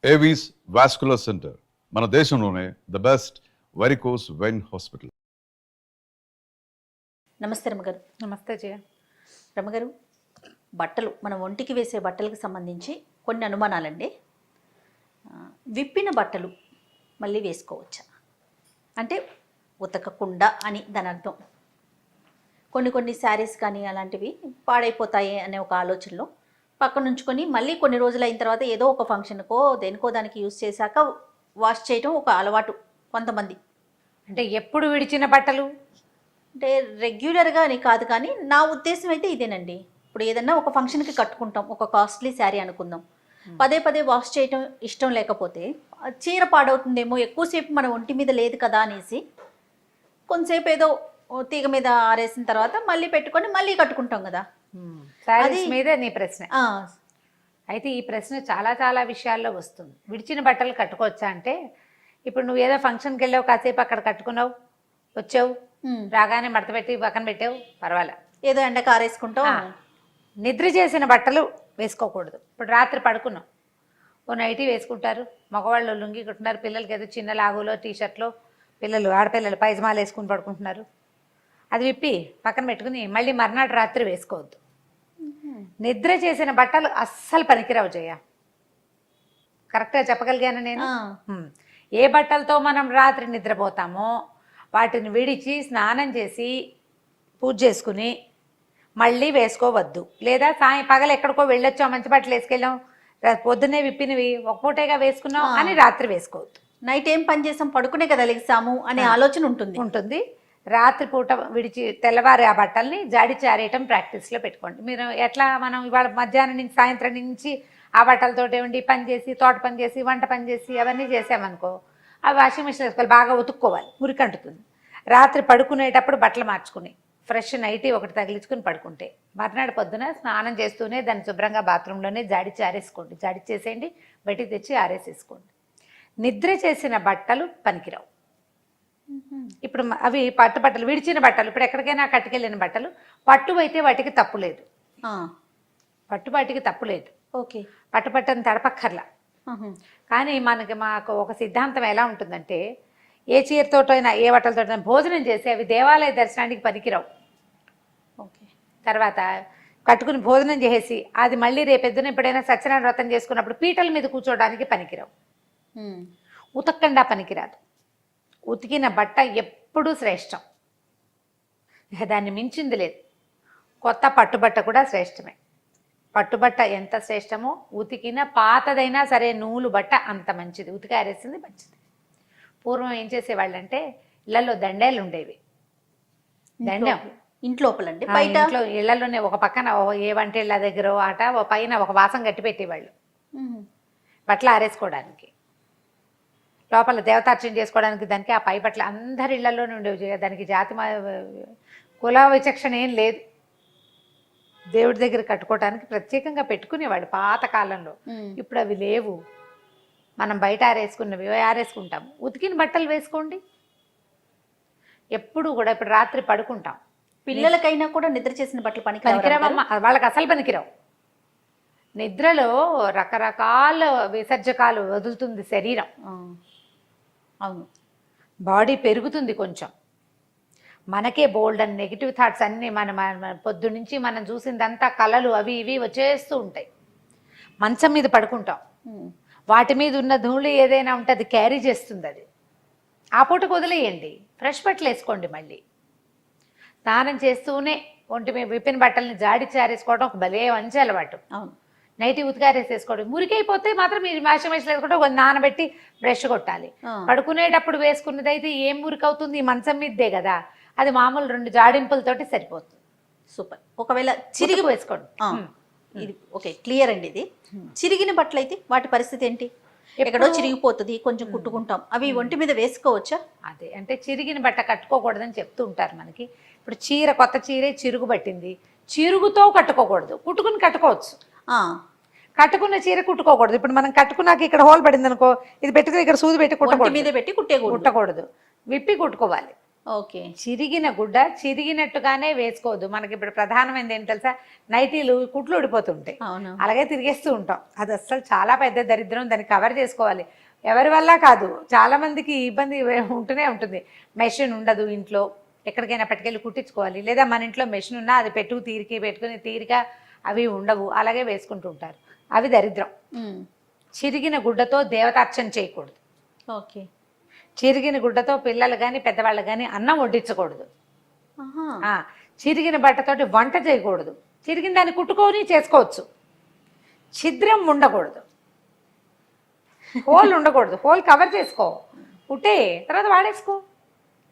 Avis vascular centre మన దేశంలోనే the best varicose vein hospital. నమస్తే రమగారు. నమస్తే జయ. రమగారు, బట్టలు మన ఒంటికి వేసే బట్టలకు సంబంధించి కొన్ని అనుమానాలండి. విప్పిన బట్టలు మళ్ళీ వేసుకోవచ్చా? అంటే ఉతకకుండా అని దాని అర్థం. కొన్ని శారీస్ కానీ అలాంటివి పాడైపోతాయి అనే ఒక ఆలోచనలో పక్కన ఉంచుకొని మళ్ళీ కొన్ని రోజులు అయిన తర్వాత ఏదో ఒక ఫంక్షన్కో దేనికో దానికి యూజ్ చేశాక వాష్ చేయడం ఒక అలవాటు కొంతమంది. అంటే ఎప్పుడు విడిచిన బట్టలు అంటే రెగ్యులర్గా అని కాదు, కానీ నా ఉద్దేశం అయితే ఇదేనండి. ఇప్పుడు ఏదన్నా ఒక ఫంక్షన్కి కట్టుకుంటాం, ఒక కాస్ట్లీ శారీ అనుకుందాం, పదే పదే వాష్ చేయటం ఇష్టం లేకపోతే చీర పాడవుతుందేమో, ఎక్కువసేపు మన ఒంటి మీద లేదు కదా అనేసి కొంతసేపు ఏదో తీగ మీద ఆరేసిన తర్వాత మళ్ళీ పెట్టుకొని మళ్ళీ కట్టుకుంటాం కదా. శారీస్ మీదే నీ ప్రశ్న. అయితే ఈ ప్రశ్న చాలా చాలా విషయాల్లో వస్తుంది. విడిచిన బట్టలు కట్టుకోవచ్చా అంటే, ఇప్పుడు నువ్వు ఏదో ఫంక్షన్కి వెళ్ళావు, కాసేపు అక్కడ కట్టుకున్నావు, వచ్చావు, రాగానే మడత పెట్టి పక్కన పెట్టావు, పర్వాలే, ఏదో ఎండకు ఆరేసుకుంటాం. నిద్ర చేసిన బట్టలు వేసుకోకూడదు. ఇప్పుడు రాత్రి పడుకున్నాం, ఓ నైటీ వేసుకుంటారు, మగవాళ్ళు లుంగి కుట్టున్నారు, పిల్లలకి ఏదో చిన్న లాగులో టీషర్ట్లో, పిల్లలు ఆడపిల్లలు పైజమాలు వేసుకుని పడుకుంటున్నారు. అది విప్పి పక్కన పెట్టుకుని మళ్ళీ మర్నాడు రాత్రి వేసుకోవద్దు. నిద్ర చేసిన బట్టలు అస్సలు పనికిరావు జయ. కరెక్ట్గా చెప్పగలిగాను నేను. ఏ బట్టలతో మనం రాత్రి నిద్రపోతామో వాటిని విడిచి స్నానం చేసి పూజ చేసుకుని మళ్ళీ వేసుకోవద్దు. లేదా పగలు ఎక్కడికో వెళ్ళొచ్చాం, మంచి బట్టలు వేసుకెళ్ళాం, పొద్దున్నే విప్పినవి ఒక పూటేగా వేసుకున్నాం అని రాత్రి వేసుకోవద్దు. నైట్ ఏం పని చేసాం, పడుకునే కదా లెగిసాము అనే ఆలోచన ఉంటుంది. రాత్రిపూట విడిచి తెల్లవారి ఆ బట్టల్ని జాడి చారేయటం ప్రాక్టీస్లో పెట్టుకోండి. మీరు ఎట్లా మనం ఇవాళ మధ్యాహ్నం నుంచి సాయంత్రం నుంచి ఆ బట్టలతో ఉండి పని చేసి, తోట పని చేసి, వంట పని చేసి అవన్నీ చేసామనుకో, ఆ వాషింగ్ మిషన్ వేసుకోవాలి, బాగా ఉతుక్కోవాలి, మురికంటుతుంది. రాత్రి పడుకునేటప్పుడు బట్టలు మార్చుకుని ఫ్రెష్ నైటీ ఒకటి తగిలించుకుని పడుకుంటే మర్నాడు పొద్దున స్నానం చేస్తూనే దాన్ని శుభ్రంగా బాత్రూంలోనే జాడి చారేసుకోండి. జాడి చేసేయండి, బయటికి తెచ్చి ఆరేసేసుకోండి. నిద్ర చేసిన బట్టలు పనికిరావు. ఇప్పుడు అవి పట్టు బట్టలు, విడిచిన బట్టలు, ఇప్పుడు ఎక్కడికైనా కట్టుకెళ్ళిన బట్టలు పట్టు అయితే వాటికి తప్పు లేదు. పట్టు వాటికి తప్పు లేదు. ఓకే, పట్టుని తడపక్కర్లా. కానీ మాకు ఒక సిద్ధాంతం ఎలా ఉంటుందంటే, ఏ చీరతోటైనా ఏ బట్టలతోటైనా భోజనం చేసి అవి దేవాలయ దర్శనానికి పనికిరావు. ఓకే, తర్వాత కట్టుకుని భోజనం చేసి అది మళ్ళీ రేపెద్దున ఎప్పుడైనా సత్యనారాయణ వ్రతం చేసుకున్నప్పుడు పీటల మీద కూర్చోవడానికి పనికిరావు. ఉతక్కండా పనికిరాదు. ఉతికిన బట్ట ఎప్పుడూ శ్రేష్టం, దాన్ని మించింది లేదు. కొత్త పట్టుబట్ట కూడా శ్రేష్టమే. పట్టుబట్ట ఎంత శ్రేష్టమో ఉతికిన పాతదైనా సరే నూలు బట్ట అంత మంచిది. ఉతికి ఆరేసింది మంచిది. పూర్వం ఏం చేసేవాళ్ళంటే ఇళ్లలో దండేలు ఉండేవి. దండం ఇంట్లోపలండి, ఇంట్లో ఇళ్లలోనే ఒక పక్కన ఏ వంటిళ్ళ దగ్గర ఆట ఓ పైన ఒక వాసం కట్టి పెట్టేవాళ్ళు బట్టలు ఆరేసుకోవడానికి. లోపల దేవతార్చన చేసుకోవడానికి దానికి ఆ పై బట్టలు అందరి ఇళ్లలోనే ఉండేవి. దానికి జాతి కుల విచక్షణ ఏం లేదు. దేవుడి దగ్గర కట్టుకోవడానికి ప్రత్యేకంగా పెట్టుకునేవాడు పాత కాలంలో. ఇప్పుడు అవి లేవు. మనం బయట ఆరేసుకున్నవి ఆరేసుకుంటాం. ఉతికిన బట్టలు వేసుకోండి ఎప్పుడు కూడా. ఇప్పుడు రాత్రి పడుకుంటాం, పిల్లలకైనా కూడా నిద్ర చేసిన బట్టలు పనికిరావమ్మా, వాళ్ళకి అసలు పనికిరావు. నిద్రలో రకరకాల విసర్జకాలు వదులుతుంది శరీరం. అవును, బాడీ పెరుగుతుంది కొంచెం. మనకే బోల్డ్ అండ్ నెగిటివ్ థాట్స్ అన్నీ మన పొద్దు నుంచి మనం చూసిందంతా కళలు అవి ఇవి వచ్చేస్తూ ఉంటాయి. మంచం మీద పడుకుంటాం, వాటి మీద ఉన్న ధూళి ఏదైనా ఉంటే అది క్యారీ చేస్తుంది. అది ఆ పూటకు వదిలేయండి, ఫ్రెష్ బట్టలు వేసుకోండి. మళ్ళీ స్నానం చేస్తూనే ఒంటి మీద విప్పిన బట్టల్ని జాడి చారేసుకోవడం ఒక భలే మంచి అలవాటు. అవును, నైటీ ఉతికారేసేసుకోవడం. మురికైపోతే మాత్రం మీరు వాషింగ్ మెషిన్ వేసుకుంటే ఒక నానబెట్టి బ్రష్ కొట్టాలి. పడుకునేటప్పుడు వేసుకున్నది అయితే ఏం మురికవుతుంది, ఈ మంచం మీదే కదా, అది మామూలు 2 జాడింపులతోటి సరిపోతుంది. సూపర్. ఒకవేళ చిరిగి వేసుకోండి. ఇది ఓకే, క్లియర్ అండి. ఇది చిరిగిన బట్టలు అయితే వాటి పరిస్థితి ఏంటి? ఎక్కడో చిరిగిపోతుంది, కొంచెం కుట్టుకుంటాం, అవి ఒంటి మీద వేసుకోవచ్చా? అదే అంటే చిరిగిన బట్ట కట్టుకోకూడదని చెప్తూ ఉంటారు మనకి. ఇప్పుడు చీర, కొత్త చీరే చిరుగు పట్టింది, చిరుగుతో కట్టుకోకూడదు, కుట్టుకుని కట్టుకోవచ్చు. కట్టుకున్న చీర కుట్టుకోకూడదు. ఇప్పుడు మనం కట్టుకున్నాక ఇక్కడ హోల్ పడింది అనుకో, ఇది పెట్టుకుని ఇక్కడ సూది పెట్టి కుట్టకూడదు, మీద పెట్టి కుట్టకూడదు. విప్పి కుట్టుకోవాలి. ఓకే. చిరిగిన గుడ్డ చిరిగినట్టుగానే వేసుకోవద్దు. మనకి ఇప్పుడు ప్రధానమైనది ఏంటి తెలుసా, నైటీలు కుట్లు ఊడిపోతుంటాయి, అవును. అలాగే తిరిగేస్తూ ఉంటాం. అది అస్సలు చాలా పెద్ద దరిద్రం. దాన్ని కవర్ చేసుకోవాలి. ఎవరి వల్ల కాదు, చాలా మందికి ఇబ్బంది ఉంటూనే ఉంటుంది. మెషిన్ ఉండదు ఇంట్లో, ఎక్కడికైనా పట్టుకెళ్ళి కుట్టించుకోవాలి. లేదా మన ఇంట్లో మెషిన్ ఉన్నా అది పెట్టుకుని తీరిక అవి ఉండవు, అలాగే వేసుకుంటూ ఉంటారు. అవి దరిద్రం. చిరిగిన గుడ్డతో దేవతార్చన చేయకూడదు. ఓకే. చిరిగిన గుడ్డతో పిల్లలు కానీ పెద్దవాళ్ళు కానీ అన్నం వడ్డించకూడదు. ఆహా. చిరిగిన బట్టతోటి వంట చేయకూడదు. చిరిగిన దాన్ని కుట్టుకొని చేసుకోవచ్చు. ఛిద్రం ఉండకూడదు, హోల్ ఉండకూడదు. హోల్ కవర్ చేసుకో, కుట్టే తర్వాత వాడేసుకో.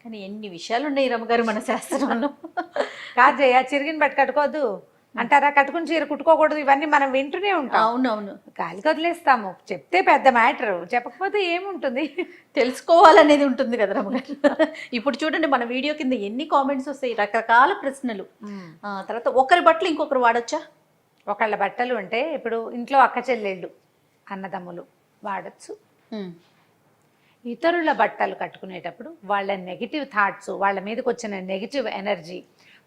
కానీ ఎన్ని విషయాలు ఉన్నాయి రమ్మగారు మన శాస్త్రంలో. కాదు జయ, చిరిగిన బట్ట కట్టుకోవద్దు అంటారా, కట్టుకుని చీర కుట్టుకోకూడదు, ఇవన్నీ మనం వింటూనే ఉంటాం. అవునవును. గాలికి వదిలేస్తాము. చెప్తే పెద్ద మ్యాటర్, చెప్పకపోతే ఏముంటుంది. తెలుసుకోవాలనేది ఉంటుంది కదా రమ్మగారు. ఇప్పుడు చూడండి మన వీడియో కింద ఎన్ని కామెంట్స్ వస్తాయి, రకరకాల ప్రశ్నలు. తర్వాత ఒకరి బట్టలు ఇంకొకరు వాడొచ్చా? ఒకళ్ళ బట్టలు అంటే ఇప్పుడు ఇంట్లో అక్క చెల్లెళ్ళు అన్నదమ్ములు వాడచ్చు. ఇతరుల బట్టలు కట్టుకునేటప్పుడు వాళ్ళ నెగిటివ్ థాట్స్, వాళ్ళ మీదకి వచ్చిన నెగిటివ్ ఎనర్జీ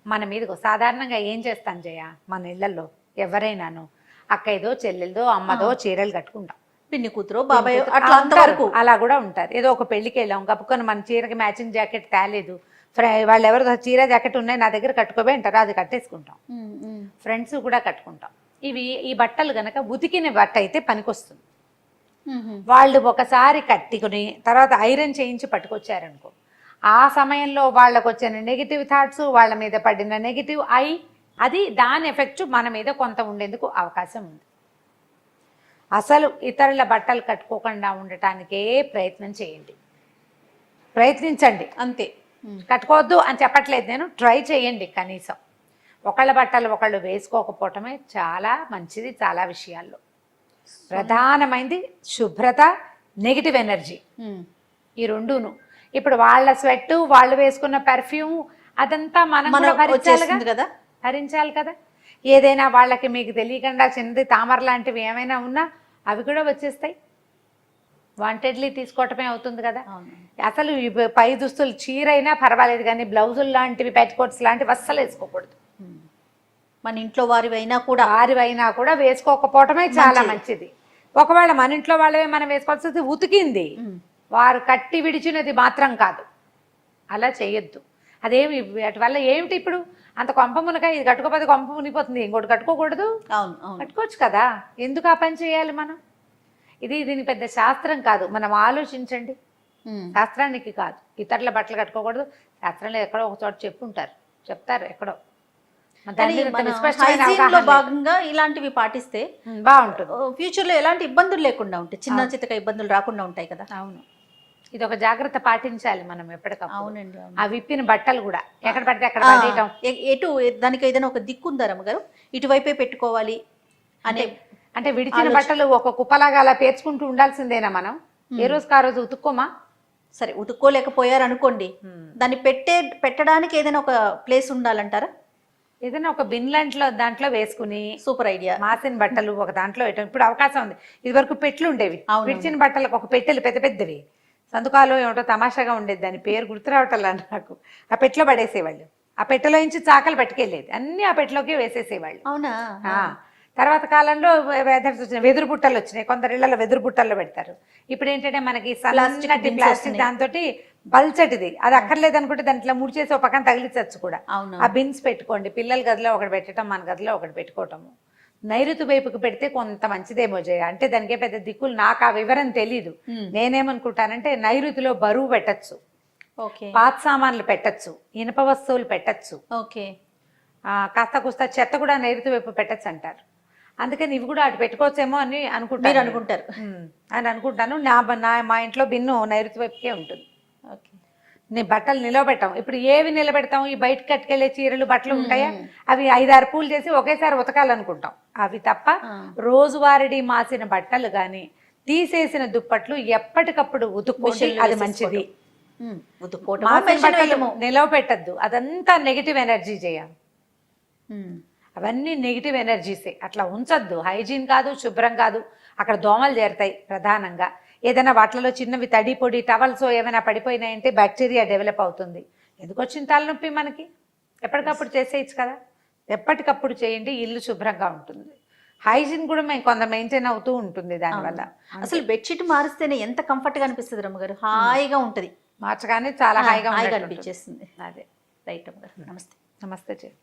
మన మీదకు సాధారణంగా ఏం చేస్తాను జయ, మన ఇళ్లలో ఎవరైనాను అక్క ఏదో చెల్లెలదో అమ్మదో చీరలు కట్టుకుంటాం. పిన్ని కూతురు బాబాయ్ అట్లా అంతవరకు అలా కూడా ఉంటారు. ఏదో ఒక పెళ్లికి వెళ్ళాం, కప్పుకొని మన చీరకి మ్యాచింగ్ జాకెట్ తేలేదు, వాళ్ళు ఎవరిదో చీర జాకెట్ ఉన్నాయి నా దగ్గర కట్టుకోబోయి అంటారు, అది కట్టేసుకుంటాం. ఫ్రెండ్స్ కూడా కట్టుకుంటాం. ఈ బట్టలు గనక ఉతికిన బట్ట అయితే పనికొస్తుంది. వాళ్ళు ఒకసారి కట్టుకుని తర్వాత ఐరన్ చేయించి పట్టుకొచ్చారనుకో, ఆ సమయంలో వాళ్ళకు వచ్చిన నెగిటివ్ థాట్స్, వాళ్ళ మీద పడిన నెగిటివ్ అది దాని ఎఫెక్ట్ మన మీద కొంత ఉండేందుకు అవకాశం ఉంది. అసలు ఇతరుల బట్టలు కట్టుకోకుండా ఉండటానికే ప్రయత్నం చేయండి, ప్రయత్నించండి అంతే. కట్టుకోవద్దు అని చెప్పట్లేదు నేను, ట్రై చేయండి. కనీసం ఒకళ్ళ బట్టలు ఒకళ్ళు వేసుకోకపోవటమే చాలా మంచిది. చాలా విషయాల్లో ప్రధానమైనది శుభ్రత, నెగిటివ్ ఎనర్జీ, ఈ రెండును. ఇప్పుడు వాళ్ళ స్వెట్, వాళ్ళు వేసుకున్న పెర్ఫ్యూమ్ అదంతా మనం భరించాలి కదా. ఏదైనా వాళ్ళకి మీకు తెలియకుండా చిన్నది తామర లాంటివి ఏమైనా ఉన్నా అవి కూడా వచ్చేస్తాయి. వాంటెడ్లీ తీసుకోవటమే అవుతుంది కదా. అసలు పై దుస్తులు చీర అయినా పర్వాలేదు, కానీ బ్లౌజులు లాంటివి, పెట్టుకోట్స్ లాంటివి అస్సలు వేసుకోకూడదు. మన ఇంట్లో వారివైనా కూడా వేసుకోకపోవటమే చాలా మంచిది. ఒకవేళ మన ఇంట్లో వాళ్ళవే మనం వేసుకోవాల్సింది ఉతికింది, వారు కట్టి విడిచినది మాత్రం కాదు, అలా చేయొద్దు. అదేమి వాటి వల్ల ఏమిటి, ఇప్పుడు అంత కొంప మునక ఇది కట్టుకోకపోతే కొంప మునిగిపోతుంది, ఇంకోటి కట్టుకోకూడదు. కట్టుకోవచ్చు కదా, ఎందుకు ఆ పని చేయాలి మనం? దీని పెద్ద శాస్త్రం కాదు, మనం ఆలోచించండి. శాస్త్రానికి కాదు, ఇతరుల బట్టలు కట్టుకోకూడదు. శాస్త్రంలో ఎక్కడో ఒక చోట చెప్తారు ఎక్కడో. భాగంగా ఇలాంటివి పాటిస్తే బాగుంటుంది. ఫ్యూచర్ లో ఎలాంటి ఇబ్బందులు లేకుండా ఉంటాయి, చిన్న చితక ఇబ్బందులు రాకుండా ఉంటాయి కదా. అవును, ఇది ఒక జాగ్రత్త పాటించాలి మనం ఎప్పటికప్పుడు. అవునండి. ఆ విప్పిన బట్టలు కూడా ఎక్కడ పడితే అక్కడ పడేయటం. ఎటు దానికి ఏదైనా ఒక దిక్కుందా రమ్మగారు, ఇటువైపే పెట్టుకోవాలి అంటే విడిచిన బట్టలు ఒక కుప్పలాగా అలా పేర్చుకుంటూ ఉండాల్సిందేనా మనం? ఏ రోజుకి ఆ రోజు ఉతుక్కోమా? సరే ఉతుక్కోలేకపోయారు అనుకోండి, దాన్ని పెట్టడానికి ఏదైనా ఒక ప్లేస్ ఉండాలంటారా? ఏదైనా ఒక బిన్ దాంట్లో వేసుకుని, సూపర్ ఐడియా. మాసిన బట్టలు ఒక దాంట్లో వేయటం ఇప్పుడు అవకాశం ఉంది. ఇది వరకు పెట్లు ఉండేవి, విడిచిన బట్టలకు ఒక పెట్టెలు పెద్ద పెద్దవి, సందుకాలు ఏమిటో తమాషాగా ఉండేది, దాని పేరు గుర్తు రావటంలా నాకు. ఆ పెట్టెలో పడేసేవాళ్ళు, ఆ పెట్టెలో నుంచి చాకలు పట్టుకెళ్ళేది, అన్ని ఆ పెట్టెలోకి వేసేసేవాళ్ళు. అవునా? తర్వాత కాలంలో వెదురు బుట్టలు వచ్చినాయి, కొందరు ఇళ్లలో వెదురు బుట్టల్లో పెడతారు. ఇప్పుడు ఏంటంటే మనకి ప్లాస్టిక్ దాంతో బల్చటిది, అది అక్కర్లేదు అనుకుంటే దాంట్లో ముడిచేసి ఒక పక్కన తగిలించచ్చు కూడా. ఆ బిన్స్ పెట్టుకోండి, పిల్లల గదిలో ఒకటి పెట్టడం, మన గదిలో ఒకటి పెట్టుకోవటము. నైరుతి వైపుకి పెడితే కొంత మంచిదేమో జయ. అంటే దానికే పెద్ద దిక్కులు, నాకు ఆ వివరం తెలీదు. నేనేమనుకుంటానంటే నైరుతిలో బరువు పెట్టచ్చు, పాత సామాన్లు పెట్టచ్చు, ఇనుప వస్తువులు పెట్టచ్చు, కాస్త కూస్త చెత్త కూడా నైరుతి వైపు పెట్టచ్చు అంటారు. అందుకని ఇవి కూడా అటు పెట్టుకోవచ్చేమో అని అనుకుంటాను. మా ఇంట్లో బిన్ను నైరుతి వైపుకే ఉంటుంది. నీ బట్టలు నిలబెట్టాం, ఇప్పుడు ఏవి నిలబెడతాం? ఈ బయటకు కట్టుకెళ్లే చీరలు బట్టలు ఉంటాయా, అవి 5-6 పూలు చేసి ఒకేసారి ఉతకాలనుకుంటాం. అవి తప్ప రోజువారీ మాసిన బట్టలు కానీ తీసేసిన దుప్పట్లు ఎప్పటికప్పుడు ఉతుక్కోండి, అది మంచిది. నిలవ పెట్టద్దు, అదంతా నెగిటివ్ ఎనర్జీ చేయాలి. అవన్నీ నెగిటివ్ ఎనర్జీసే, అట్లా ఉంచద్దు. హైజీన్ కాదు, శుభ్రం కాదు. అక్కడ దోమలు చేరుతాయి ప్రధానంగా. ఏదైనా వాటిలో చిన్నవి తడి పొడి టవల్స్ ఏమైనా పడిపోయినాయంటే బ్యాక్టీరియా డెవలప్ అవుతుంది. ఎందుకు వచ్చిన తలనొప్పి మనకి? ఎప్పటికప్పుడు చేసేయచ్చు కదా. ఎప్పటికప్పుడు చేయండి, ఇల్లు శుభ్రంగా ఉంటుంది. హైజీన్ కూడా మేము కొంత మెయింటైన్ అవుతూ ఉంటుంది దానివల్ల. అసలు బెడ్షీట్ మారిస్తేనే ఎంత కంఫర్ట్గా అనిపిస్తుంది రమ్మగారు, హాయిగా ఉంటుంది, మార్చగానే చాలా హాయిగా హాయిగా ఉంటుంది. అనిపించేస్తుంది. అదే. రైట్ అమ్మగారు, నమస్తే. నమస్తే చెల్లి.